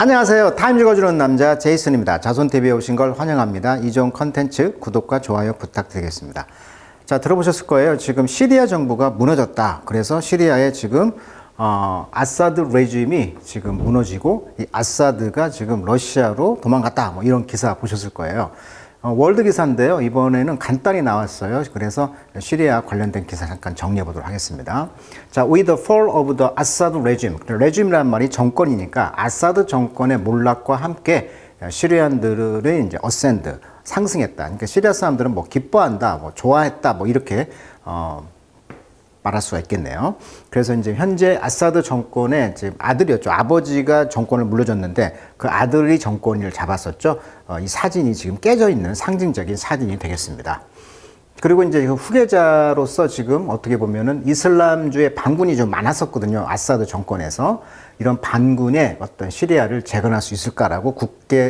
안녕하세요. 타임 읽어주는 남자 제이슨입니다. 자손TV에 오신 걸 환영합니다. 이종 컨텐츠 구독과 좋아요 부탁드리겠습니다. 자, 들어보셨을 거예요. 지금 시리아 정부가 무너졌다. 그래서 시리아에 지금 아사드 레짐이 지금 무너지고 이 아사드가 지금 러시아로 도망갔다. 뭐 이런 기사 보셨을 거예요. 월드 기사인데요. 이번에는 간단히 나왔어요. 그래서 시리아 관련된 기사 잠깐 정리해 보도록 하겠습니다. 자, with the fall of the Assad regime. 레짐이란 말이 정권이니까 아사드 정권의 몰락과 함께 시리안들의 이제 어센드 상승했다. 그러니까 시리아 사람들은 뭐 기뻐한다, 뭐 좋아했다, 뭐 이렇게 말할 수가 있겠네요. 그래서 이제 현재 아사드 정권의 지금 아들이었죠. 아버지가 정권을 물려줬는데 그 아들이 정권을 잡았었죠. 이 사진이 지금 깨져 있는 상징적인 사진이 되겠습니다. 그리고 이제 그 후계자로서 지금 어떻게 보면은 이슬람주의 반군이 좀 많았었거든요. 아사드 정권에서. 이런 반군의 어떤 시리아를 재건할 수 있을까라고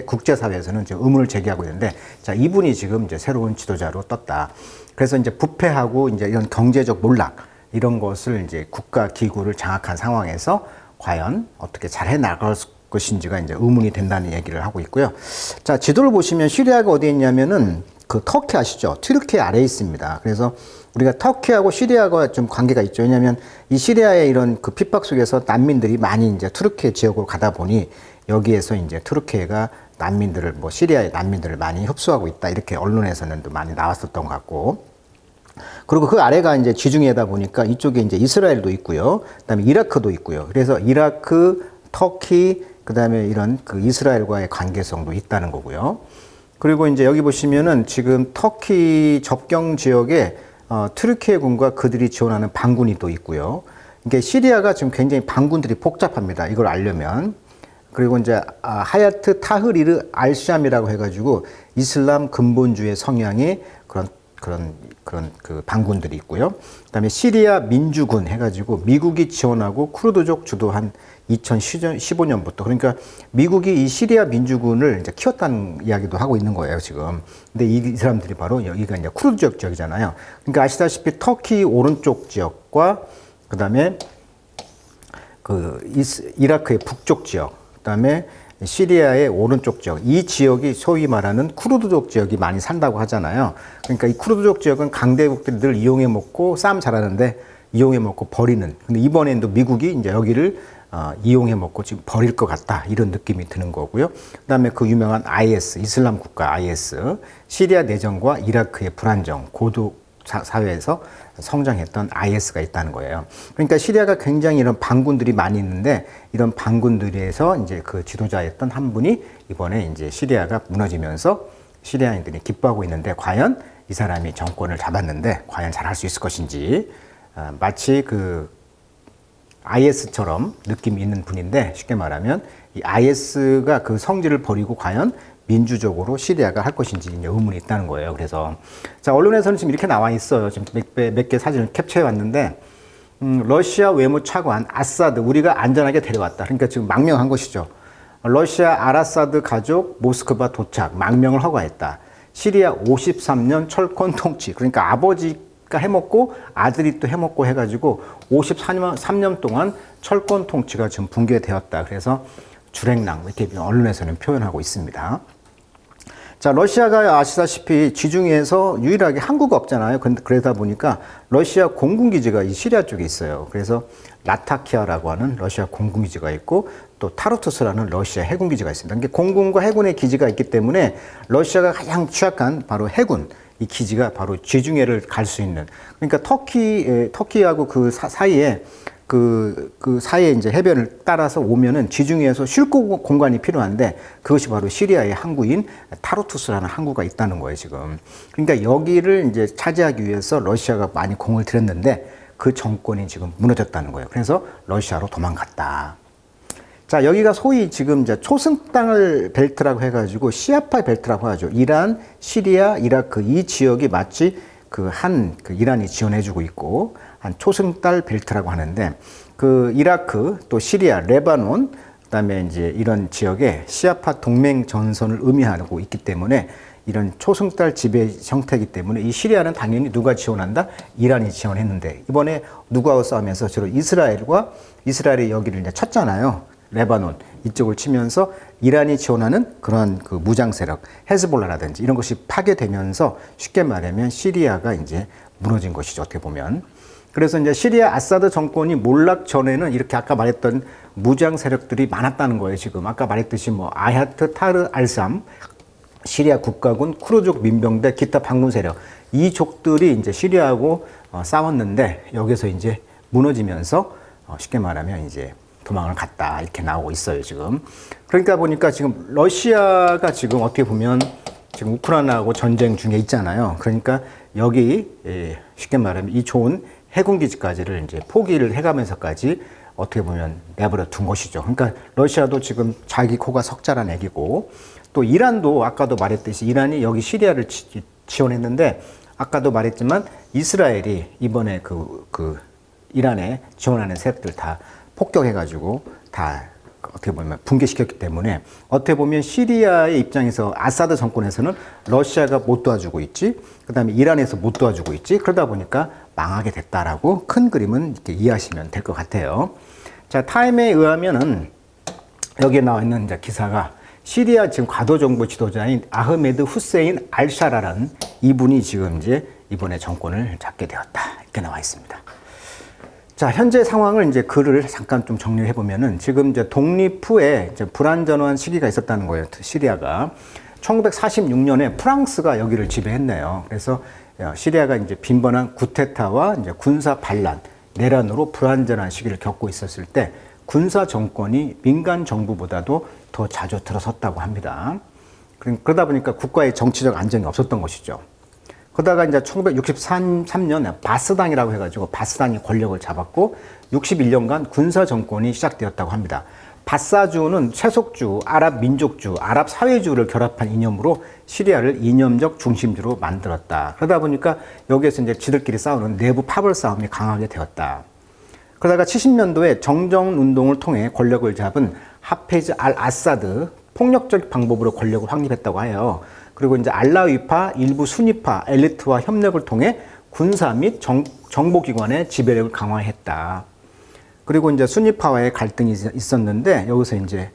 국제사회에서는 지금 의문을 제기하고 있는데, 자, 이분이 지금 이제 새로운 지도자로 떴다. 그래서 이제 부패하고 이제 이런 경제적 몰락, 이런 것을 이제 국가 기구를 장악한 상황에서 과연 어떻게 잘 해나갈 것인지가 이제 의문이 된다는 얘기를 하고 있고요. 자, 지도를 보시면 시리아가 어디에 있냐면은 그 터키 아시죠? 튀르키 아래에 있습니다. 그래서 우리가 터키하고 시리아가 좀 관계가 있죠. 왜냐하면 이 시리아의 이런 그 핍박 속에서 난민들이 많이 이제 투르키 지역으로 가다 보니 여기에서 이제 투르키가 난민들을 뭐 시리아의 난민들을 많이 흡수하고 있다. 이렇게 언론에서는 또 많이 나왔었던 것 같고. 그리고 그 아래가 이제 지중해다 보니까 이쪽에 이제 이스라엘도 있고요. 그다음에 이라크도 있고요. 그래서 이라크, 터키, 그다음에 이런 그 이스라엘과의 관계성도 있다는 거고요. 그리고 이제 여기 보시면은 지금 터키 접경 지역에 튀르키예군과 그들이 지원하는 반군이 또 있고요. 이게 시리아가 지금 굉장히 반군들이 복잡합니다. 이걸 알려면. 그리고 이제 하야트 타흐리르 알샴이라고 해가지고 이슬람 근본주의 성향의 그런 그 반군들이 있고요. 그다음에 시리아 민주군 해가지고 미국이 지원하고 쿠르드족 주도한 2015년부터 그러니까 미국이 이 시리아 민주군을 이제 키웠다는 이야기도 하고 있는 거예요 지금. 근데 이 사람들이 바로 여기가 이제 쿠르드족 지역이잖아요. 그러니까 아시다시피 터키 오른쪽 지역과 그다음에 그 이라크의 북쪽 지역, 그다음에 시리아의 오른쪽 지역, 이 지역이 소위 말하는 쿠르드족 지역이 많이 산다고 하잖아요. 그러니까 이 쿠르드족 지역은 강대국들이 늘 이용해 먹고 싸움 잘하는데 이용해 먹고 버리는. 근데 이번에도 미국이 이제 여기를 이용해 먹고 지금 버릴 것 같다. 이런 느낌이 드는 거고요. 그다음에 그 유명한 IS, 이슬람 국가 IS, 시리아 내전과 이라크의 불안정, 고도 사회에서 성장했던 IS가 있다는 거예요. 그러니까 시리아가 굉장히 이런 반군들이 많이 있는데 이런 반군들에서 이제 그 지도자였던 한 분이 이번에 이제 시리아가 무너지면서 시리아인들이 기뻐하고 있는데 과연 이 사람이 정권을 잡았는데 과연 잘할 수 있을 것인지 마치 그 IS처럼 느낌이 있는 분인데 쉽게 말하면 이 IS가 그 성질을 버리고 과연 민주적으로 시리아가 할 것인지 의문이 있다는 거예요. 그래서 자, 언론에서는 지금 이렇게 나와 있어요. 지금 몇 개 사진을 캡처해 왔는데 러시아 외무차관 아사드 우리가 안전하게 데려왔다. 그러니까 지금 망명한 것이죠. 러시아 아라사드 가족 모스크바 도착 망명을 허가했다. 시리아 53년 철권 통치. 그러니까 아버지가 해먹고 아들이 또 해먹고 해가지고 53년 동안 철권 통치가 지금 붕괴되었다. 그래서 주랭랑 이렇게 언론에서는 표현하고 있습니다. 자, 러시아가 아시다시피 지중해에서 유일하게 항구가 없잖아요. 그러다 보니까 러시아 공군기지가 이 시리아 쪽에 있어요. 그래서 라타키아라고 하는 러시아 공군기지가 있고 또 타르투스라는 러시아 해군기지가 있습니다. 그러니까 공군과 해군의 기지가 있기 때문에 러시아가 가장 취약한 바로 해군, 이 기지가 바로 지중해를 갈 수 있는. 그러니까 터키하고 그 사이에 그 사이에 이제 해변을 따라서 오면은 지중해에서 쉴 공간이 필요한데 그것이 바로 시리아의 항구인 타르투스라는 항구가 있다는 거예요, 지금. 그러니까 여기를 이제 차지하기 위해서 러시아가 많이 공을 들였는데 그 정권이 지금 무너졌다는 거예요. 그래서 러시아로 도망갔다. 자, 여기가 소위 지금 이제 초승달 벨트라고 해가지고 시아파 벨트라고 하죠. 이란, 시리아, 이라크 이 지역이 마치 그 이란이 지원해주고 있고 한 초승달 벨트라고 하는데 그 이라크 또 시리아, 레바논 그다음에 이제 이런 지역에 시아파 동맹 전선을 의미하고 있기 때문에 이런 초승달 지배 형태이기 때문에 이 시리아는 당연히 누가 지원한다? 이란이 지원했는데 이번에 누구하고 싸우면서 주로 이스라엘이 여기를 이제 쳤잖아요. 레바논. 이쪽을 치면서 이란이 지원하는 그런 그 무장 세력, 헤즈볼라라든지 이런 것이 파괴되면서 쉽게 말하면 시리아가 이제 무너진 것이죠. 어떻게 보면. 그래서 이제 시리아 아사드 정권이 몰락 전에는 이렇게 아까 말했던 무장 세력들이 많았다는 거예요. 지금 아까 말했듯이 뭐 아야트 타르 알삼, 시리아 국가군, 쿠르족 민병대, 기타 반군 세력 이 족들이 이제 시리아하고 싸웠는데 여기서 이제 무너지면서 쉽게 말하면 이제 도망을 갔다 이렇게 나오고 있어요 지금. 그러니까 보니까 지금 러시아가 지금 어떻게 보면 지금 우크라이나하고 전쟁 중에 있잖아요. 그러니까 여기 쉽게 말하면 이 좋은 해군 기지까지를 이제 포기를 해가면서까지 어떻게 보면 내버려 둔 것이죠. 그러니까 러시아도 지금 자기 코가 석자란 애기고 또 이란도 아까도 말했듯이 이란이 여기 시리아를 지원했는데 아까도 말했지만 이스라엘이 이번에 그 이란에 지원하는 세력들 다 폭격해가지고 다 어떻게 보면 붕괴시켰기 때문에 어떻게 보면 시리아의 입장에서 아사드 정권에서는 러시아가 못 도와주고 있지, 그 다음에 이란에서 못 도와주고 있지, 그러다 보니까 망하게 됐다라고 큰 그림은 이렇게 이해하시면 될 것 같아요. 자, 타임에 의하면은 여기에 나와 있는 이제 기사가 시리아 지금 과도정부 지도자인 아흐메드 후세인 알샤라라는 이분이 지금 이제 이번에 정권을 잡게 되었다. 이렇게 나와 있습니다. 자, 현재 상황을 이제 글을 잠깐 좀 정리해 보면은 지금 이제 독립 후에 이제 불안전한 시기가 있었다는 거예요. 시리아가 1946년에 프랑스가 여기를 지배했네요. 그래서 시리아가 이제 빈번한 구테타와 이제 군사 반란, 내란으로 불안전한 시기를 겪고 있었을 때 군사 정권이 민간 정부보다도 더 자주 들어섰다고 합니다. 그러다 보니까 국가의 정치적 안정이 없었던 것이죠. 그러다가 이제 1963년 바스당이라고 해가지고 바스당이 권력을 잡았고 61년간 군사 정권이 시작되었다고 합니다. 바사주는 세속주, 아랍 민족주, 아랍 사회주의를 결합한 이념으로 시리아를 이념적 중심지로 만들었다. 그러다 보니까 여기에서 이제 지들끼리 싸우는 내부 파벌 싸움이 강하게 되었다. 그러다가 70년도에 정정 운동을 통해 권력을 잡은 하페즈 알 아사드 폭력적 방법으로 권력을 확립했다고 해요. 그리고 이제 알라위파, 일부 수니파, 엘리트와 협력을 통해 군사 및 정보기관의 지배력을 강화했다. 그리고 이제 수니파와의 갈등이 있었는데 여기서 이제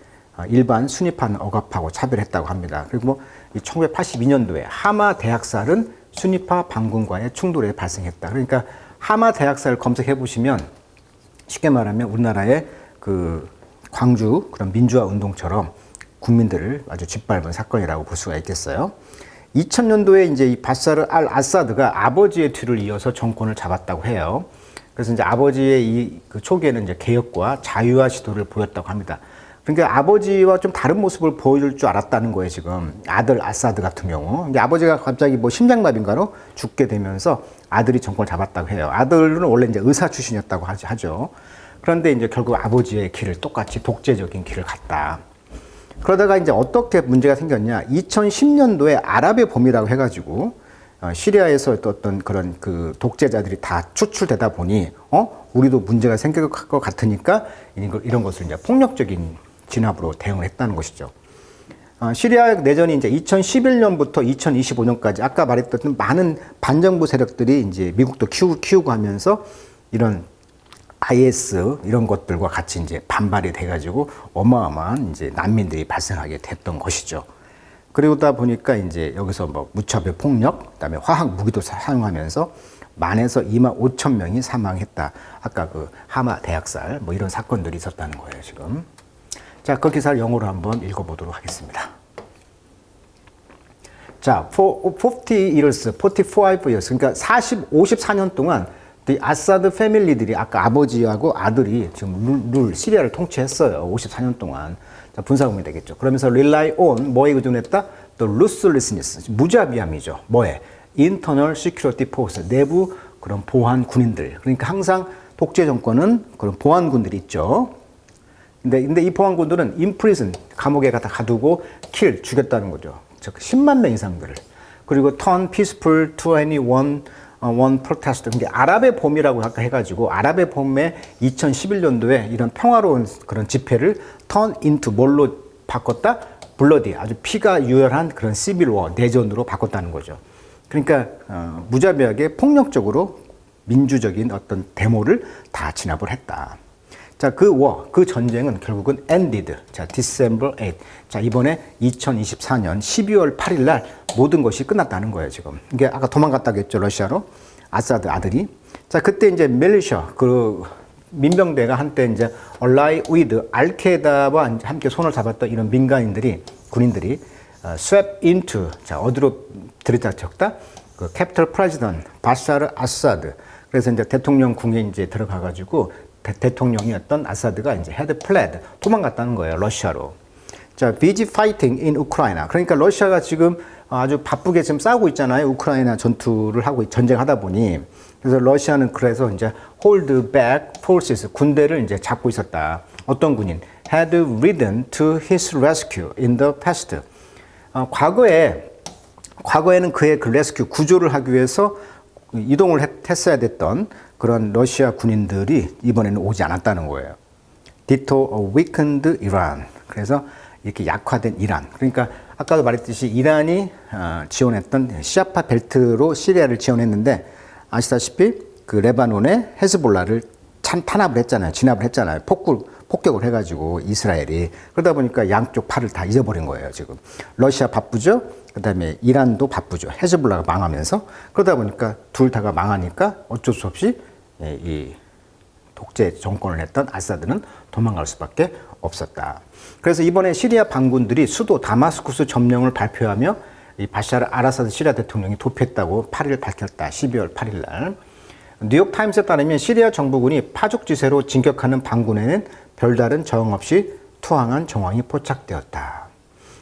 일반 수니파는 억압하고 차별했다고 합니다. 그리고 뭐 1982년도에 하마 대학살은 수니파 반군과의 충돌이 발생했다. 그러니까 하마 대학살을 검색해 보시면 쉽게 말하면 우리나라의 그 광주 그런 민주화 운동처럼 국민들을 아주 짓밟은 사건이라고 볼 수가 있겠어요. 2000년도에 이제 이 바샤르 알 아사드가 아버지의 뒤를 이어서 정권을 잡았다고 해요. 그래서 이제 아버지의 그 초기에는 이제 개혁과 자유화 시도를 보였다고 합니다. 그러니까 아버지와 좀 다른 모습을 보여줄 줄 알았다는 거예요, 지금. 아들 아사드 같은 경우. 근데 아버지가 갑자기 뭐 심장마비인가로 죽게 되면서 아들이 정권을 잡았다고 해요. 아들은 원래 이제 의사 출신이었다고 하죠. 그런데 이제 결국 아버지의 길을 똑같이 독재적인 길을 갔다. 그러다가 이제 어떻게 문제가 생겼냐. 2010년도에 아랍의 봄이라고 해가지고 시리아에서 어떤 그런 그 독재자들이 다 추출되다 보니 우리도 문제가 생길 것 같으니까 이런 것을 이제 폭력적인 진압으로 대응을 했다는 것이죠. 시리아 내전이 이제 2011년부터 2025년까지 아까 말했던 많은 반정부 세력들이 이제 미국도 키우고 하면서 이런 IS 이런 것들과 같이 이제 반발이 돼가지고 어마어마한 이제 난민들이 발생하게 됐던 것이죠. 그러다 보니까 이제 여기서 뭐 무차별 폭력, 그다음에 화학 무기도 사용하면서 10,000에서 25,000명이 사망했다. 아까 그 하마 대학살 뭐 이런 사건들이 있었다는 거예요, 지금. 자, 그 기사를 영어로 한번 읽어보도록 하겠습니다. 자, 45 years, 그러니까 54년 동안 이 아사드 패밀리들이 아까 아버지하고 아들이 지금 시리아를 통치했어요. 54년 동안. 자, 분사구문이 되겠죠. 그러면서 rely on 뭐에 의존했다? 또 ruthlessness, 무자비함이죠. 뭐에? internal security force, 내부 그런 보안 군인들. 그러니까 항상 독재 정권은 그런 보안군들이 있죠. 근데 이 보안군들은 in-prison, 감옥에 갖다 가두고 죽였다는 거죠. 즉 10만 명 이상들을. 그리고 turn peaceful to anyone one protest. 근데 아랍의 봄이라고 아까 해가지고 아랍의 봄에 2011년도에 이런 평화로운 그런 집회를 turn into 뭘로 바꿨다? bloody, 아주 피가 유혈한 그런 civil war, 내전으로 바꿨다는 거죠. 그러니까 무자비하게 폭력적으로 민주적인 어떤 데모를 다 진압을 했다. 자, 그 전쟁은 결국은 ended. 자, December 8. 자, 이번에 2024년 12월 8일 날 모든 것이 끝났다는 거예요, 지금. 이게 아까 도망갔다고 했죠, 러시아로. 아사드 아들이. 자, 그때 이제 밀리셔, 그 민병대가 한때 이제 ally with 알케이다와 함께 손을 잡았던 이런 민간인들이, 군인들이 swept into, 자, 어디로 들이닥쳤다? 그 capital president 바샤르 아사드. 그래서 이제 대통령 궁에 이제 들어가가지고 대통령이었던 아사드가 이제 had fled, 도망갔다는 거예요, 러시아로. 자, busy fighting in Ukraine. 그러니까 러시아가 지금 아주 바쁘게 지금 싸우고 있잖아요. 우크라이나 전투를 하고 전쟁하다 보니. 그래서 러시아는 그래서 이제 hold back forces, 군대를 이제 잡고 있었다. 어떤 군인? had ridden to his rescue in the past. 과거에는 그의 그 레스큐, 구조를 하기 위해서 이동을 했어야 됐던 그런 러시아 군인들이 이번에는 오지 않았다는 거예요. Ditto weakened Iran. 그래서 이렇게 약화된 이란. 그러니까 아까도 말했듯이 이란이 지원했던 시아파 벨트로 시리아를 지원했는데 아시다시피 그 레바논의 헤즈볼라를 탄압을 했잖아요. 진압을 했잖아요. 폭격을 해가지고 이스라엘이. 그러다 보니까 양쪽 팔을 다 잊어버린 거예요, 지금. 러시아 바쁘죠? 그 다음에 이란도 바쁘죠. 헤즈볼라가 망하면서. 그러다 보니까 둘 다가 망하니까 어쩔 수 없이 이 독재 정권을 했던 아사드는 도망갈 수밖에 없었다. 그래서 이번에 시리아 반군들이 수도 다마스쿠스 점령을 발표하며 이 바샤르 아사드 시리아 대통령이 도피했다고 8일 밝혔다. 12월 8일 날. 뉴욕타임스에 따르면 시리아 정부군이 파죽지세로 진격하는 반군에는 별다른 저항 없이 투항한 정황이 포착되었다.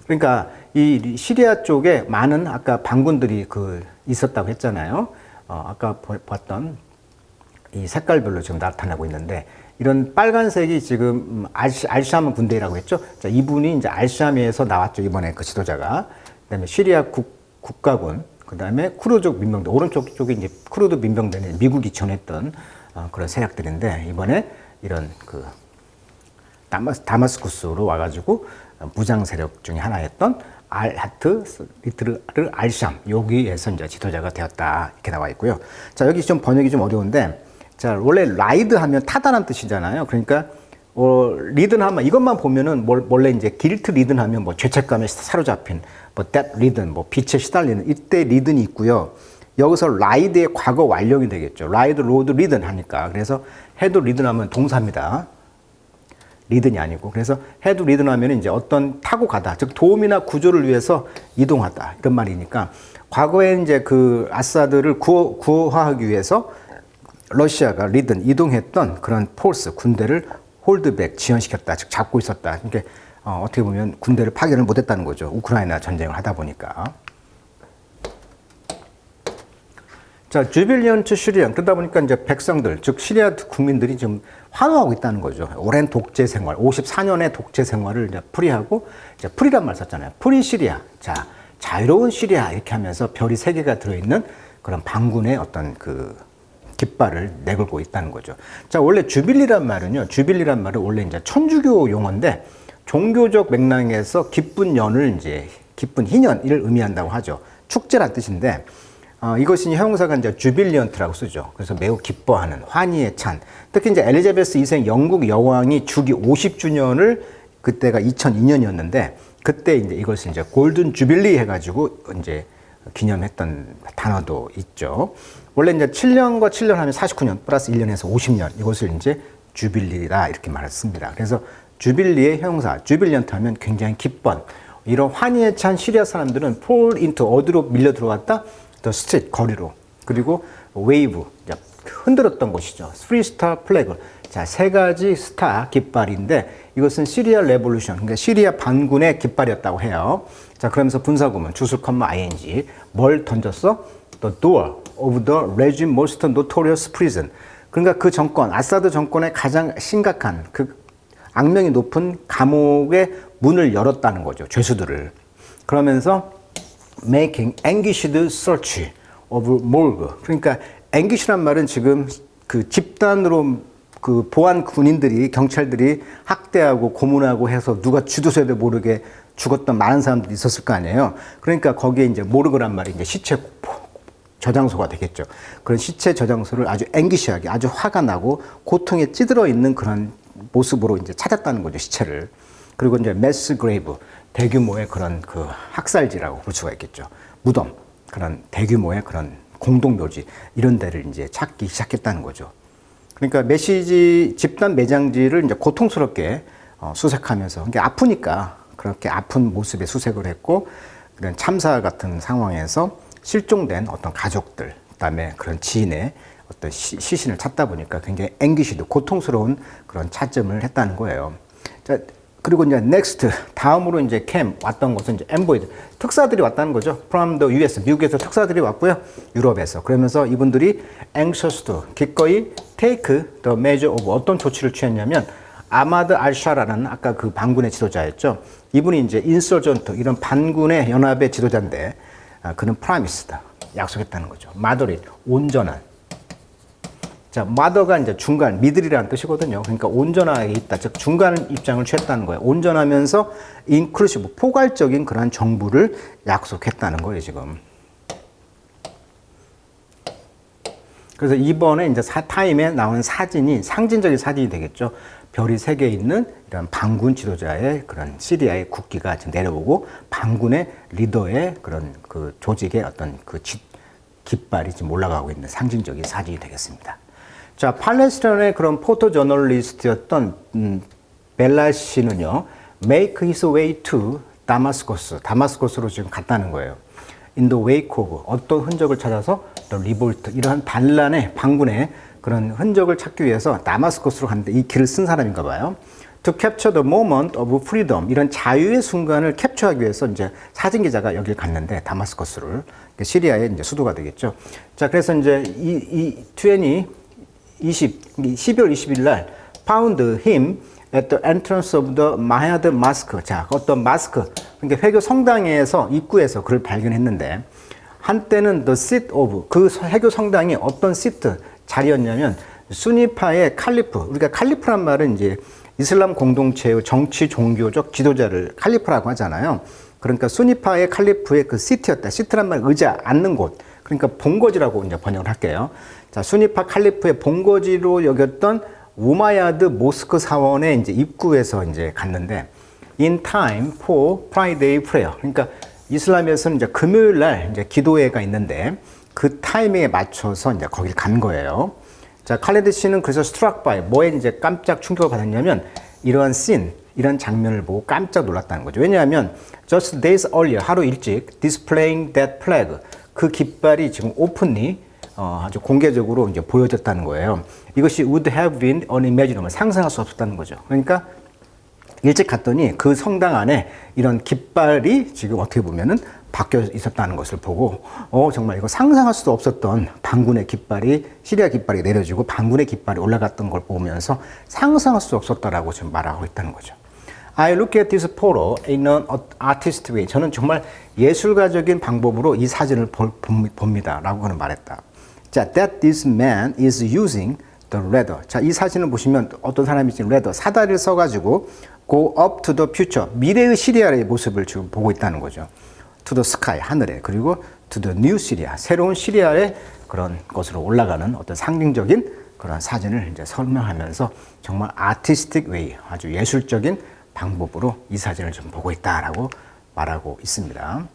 그러니까 이 시리아 쪽에 많은 아까 반군들이 있었다고 했잖아요. 아까 봤던 이 색깔별로 지금 나타나고 있는데 이런 빨간색이 지금 알샤무 군대라고 했죠. 자, 이분이 이제 알샤미에서 나왔죠. 이번에 그 지도자가. 그다음에 시리아 국가군, 그다음에 쿠르드 민병대, 오른쪽 쪽에 이제 쿠르드 민병대는 미국이 지원했던 그런 세력들인데 이번에 이런 그 다마스쿠스로 와가지고 무장 세력 중에 하나였던 알하트 리트르 알샴 여기에서 이제 지도자가 되었다 이렇게 나와 있고요. 자, 여기 좀 번역이 좀 어려운데. 자, 원래 라이드 하면 타다란 뜻이잖아요. 그러니까 리든 하면 이것만 보면은 원래 이제 길트 리든 하면 뭐 죄책감에 사로잡힌 뭐 that 리든 뭐 빛에 시달리는 이때 리든이 있고요. 여기서 라이드의 과거 완료이 되겠죠. 라이드 로드 리든 하니까. 그래서 헤드 리든 하면 동사입니다. 리든이 아니고. 그래서 헤드 리든 하면 이제 어떤 타고 가다. 즉 도움이나 구조를 위해서 이동하다. 이런 말이니까 과거에 이제 그 아사드를 구호하기 위해서 러시아가 리든 이동했던 그런 폴스 군대를 홀드백 지연시켰다, 즉 잡고 있었다. 그러니까 어떻게 보면 군대를 파견을 못했다는 거죠. 우크라이나 전쟁을 하다 보니까. 자, 주빌리언 투 시리안. 그러다 보니까 이제 백성들, 즉 시리아 국민들이 좀 환호하고 있다는 거죠. 오랜 독재 생활, 54년의 독재 생활을 이제 풀이하고, 이제 풀이란 말 썼잖아요. 풀이 시리아. 자, 자유로운 시리아 이렇게 하면서 별이 3개가 들어있는 그런 반군의 어떤 그 깃발을 내걸고 있다는 거죠. 자, 원래 주빌리란 말은요. 주빌리란 말은 원래 이제 천주교 용어인데 종교적 맥락에서 기쁜 연을 이제 기쁜 희년을 의미한다고 하죠. 축제란 뜻인데 이것이 형용사가 이제 주빌리언트라고 쓰죠. 그래서 매우 기뻐하는 환희에 찬. 특히 이제 엘리자베스 2세 영국 여왕이 주기 50주년을 그때가 2002년이었는데 그때 이제 이것을 이제 골든 주빌리 해가지고 이제 기념했던 단어도 있죠. 원래 이제 7년과 7년 하면 49년 플러스 1년에서 50년 이것을 이제 주빌리라 이렇게 말했습니다. 그래서 주빌리의 형용사 주빌리언트 하면 굉장히 기뻐. 이런 환희에 찬 시리아 사람들은 fall into 어디로 밀려 들어갔다? The street 거리로. 그리고 wave 흔들었던 곳이죠. 3-star flag. 자, 3가지 스타 깃발인데 이것은 시리아 레볼루션, 그러니까 시리아 반군의 깃발이었다고 해요. 자, 그러면서 분사구문 주술 컴마 ing 뭘 던졌어? The door of the regime most notorious prison. 그러니까 그 정권, 아사드 정권의 가장 심각한 그 악명이 높은 감옥의 문을 열었다는 거죠. 죄수들을. 그러면서 making anguished search of morgue. 그러니까 anguish란 말은 지금 그 집단으로 그 보안 군인들이 경찰들이 학대하고 고문하고 해서 누가 주도세도 모르게 죽었던 많은 사람들이 있었을 거 아니에요. 그러니까 거기에 이제 모르그란 말이 이제 시체 저장소가 되겠죠. 그런 시체 저장소를 아주 앵기시하게 아주 화가 나고 고통에 찌들어 있는 그런 모습으로 이제 찾았다는 거죠, 시체를. 그리고 이제 매스 그레이브, 대규모의 그런 그 학살지라고 볼 수가 있겠죠. 무덤, 그런 대규모의 그런 공동묘지, 이런 데를 이제 찾기 시작했다는 거죠. 그러니까 메시지, 집단 매장지를 이제 고통스럽게 수색하면서, 그러니까 아프니까 그렇게 아픈 모습에 수색을 했고, 그런 참사 같은 상황에서 실종된 어떤 가족들, 그다음에 그런 지인의 어떤 시신을 찾다 보니까 굉장히 앵기시드, 고통스러운 그런 찾점을 했다는 거예요. 자, 그리고 이제 next, 다음으로 이제 came, 왔던 것은 이제 envoyed, 특사들이 왔다는 거죠. From the US, 미국에서 특사들이 왔고요. 유럽에서. 그러면서 이분들이 anxious to, 기꺼이 take the measure of, 어떤 조치를 취했냐면, 아마드 알샤라라는 아까 그 반군의 지도자였죠. 이분이 이제 인서전트, 이런 반군의 연합의 지도자인데, 그는 프라미스다, 약속했다는 거죠. 마더릿, 온전한. 자, 마더가 이제 중간, 미들이라는 뜻이거든요. 그러니까 온전하게 있다, 즉 중간 입장을 취했다는 거예요. 온전하면서 인클루시브, 포괄적인 그런 정부를 약속했다는 거예요, 지금. 그래서 이번에 이제 타임에 나오는 사진이 상징적인 사진이 되겠죠. 별이 3개 있는 이런 반군 지도자의 그런 시리아의 국기가 지금 내려오고, 반군의 리더의 그런 그 조직의 어떤 그 깃발이 지금 올라가고 있는 상징적인 사진이 되겠습니다. 자, 팔레스타인의 그런 포토 저널리스트였던 벨라 씨는요, make his way to 다마스커스, 다마스커스로 지금 갔다는 거예요. In the wake of, 어떤 흔적을 찾아서 the revolt, 이러한 반란의, 반군의 그런 흔적을 찾기 위해서 다마스커스로 갔는데, 이 길을 쓴 사람인가 봐요. To capture the moment of freedom, 이런 자유의 순간을 캡처하기 위해서 이제 사진 기자가 여길 갔는데, 다마스커스를, 시리아의 이제 수도가 되겠죠. 자, 그래서 이제 이 12월 20일 날 found him at the entrance of the Mahad Mosque. 자, 어떤 마스크, 그러니까 회교 성당에서 입구에서 그를 발견했는데, 한때는 the seat of, 그 회교 성당이 어떤 시트, 자리였냐면 수니파의 칼리프, 우리가 칼리프란 말은 이제 이슬람 공동체의 정치 종교적 지도자를 칼리프라고 하잖아요. 그러니까 수니파의 칼리프의 그 시트였다. 시트란 말 의자, 앉는 곳. 그러니까 본거지라고 이제 번역을 할게요. 자, 수니파 칼리프의 본거지로 여겼던 우마야드 모스크 사원의 이제 입구에서 이제 갔는데, in time for Friday prayer. 그러니까 이슬람에서는 이제 금요일 날 이제 기도회가 있는데, 그 타이밍에 맞춰서 이제 거길 간 거예요. 자, 칼레드 씨는 그래서 struck by, 뭐에 이제 깜짝 충격을 받았냐면, 이러한 씬, 이런 장면을 보고 깜짝 놀랐다는 거죠. 왜냐하면 just days earlier, 하루 일찍 displaying that flag, 그 깃발이 지금 오픈리 아주 공개적으로 이제 보여졌다는 거예요. 이것이 would have been unimaginable, 상상할 수 없었다는 거죠. 그러니까 일찍 갔더니 그 성당 안에 이런 깃발이 지금 어떻게 보면은 박혀 있었다는 것을 보고, 정말 이거 상상할 수도 없었던 반군의 깃발이, 시리아 깃발이 내려지고 반군의 깃발이 올라갔던 걸 보면서 상상할 수 없었다라고 지금 말하고 있다는 거죠. I look at this photo in an artistic way. 저는 정말 예술가적인 방법으로 이 사진을 봅니다. 라고 그는 말했다. 자, that this man is using the ladder. 자, 이 사진을 보시면 어떤 사람이 지금 ladder, 사다리를 써가지고 go up to the future, 미래의 시리아의 모습을 지금 보고 있다는 거죠. to the sky, 하늘에, 그리고 to the new Syria, 새로운 시리아의 그런 것으로 올라가는 어떤 상징적인 그런 사진을 이제 설명하면서 정말 artistic way, 아주 예술적인 방법으로 이 사진을 좀 보고 있다라고 말하고 있습니다.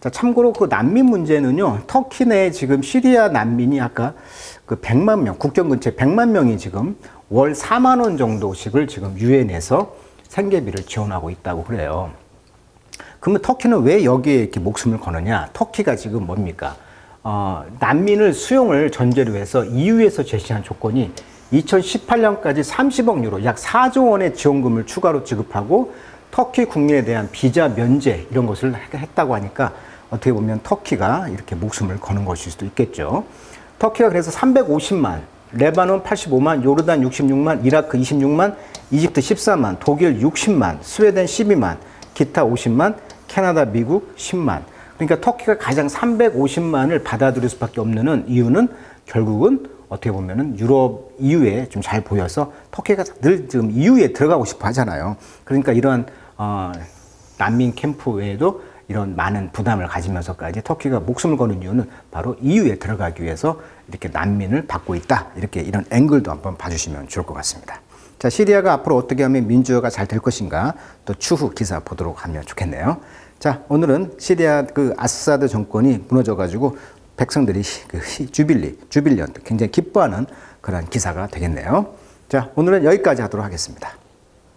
자, 참고로 그 난민 문제는요, 터키 내에 지금 시리아 난민이 아까 그 100만 명, 국경 근처에 100만 명이 지금 월 4만 원 정도씩을 지금 유엔에서 생계비를 지원하고 있다고 그래요. 그러면 터키는 왜 여기에 이렇게 목숨을 거느냐? 터키가 지금 뭡니까? 난민을 수용을 전제로 해서 EU에서 제시한 조건이 2018년까지 30억 유로, 약 4조 원의 지원금을 추가로 지급하고 터키 국민에 대한 비자 면제 이런 것을 했다고 하니까 어떻게 보면 터키가 이렇게 목숨을 거는 것일 수도 있겠죠. 터키가 그래서 350만, 레바논 85만, 요르단 66만, 이라크 26만, 이집트 14만, 독일 60만, 스웨덴 12만, 기타 50만, 캐나다, 미국 10만. 그러니까 터키가 가장 350만을 받아들일 수밖에 없는 이유는 결국은 어떻게 보면은 유럽 EU에 좀 잘 보여서 터키가 늘 지금 EU에 들어가고 싶어 하잖아요. 그러니까 이런 난민 캠프 외에도 이런 많은 부담을 가지면서까지 터키가 목숨을 거는 이유는 바로 EU에 들어가기 위해서 이렇게 난민을 받고 있다. 이렇게 이런 앵글도 한번 봐주시면 좋을 것 같습니다. 자, 시리아가 앞으로 어떻게 하면 민주화가 잘 될 것인가 또 추후 기사 보도록 하면 좋겠네요. 자, 오늘은 시리아 그 아사드 정권이 무너져가지고 백성들이 주빌리언 굉장히 기뻐하는 그런 기사가 되겠네요. 자, 오늘은 여기까지 하도록 하겠습니다.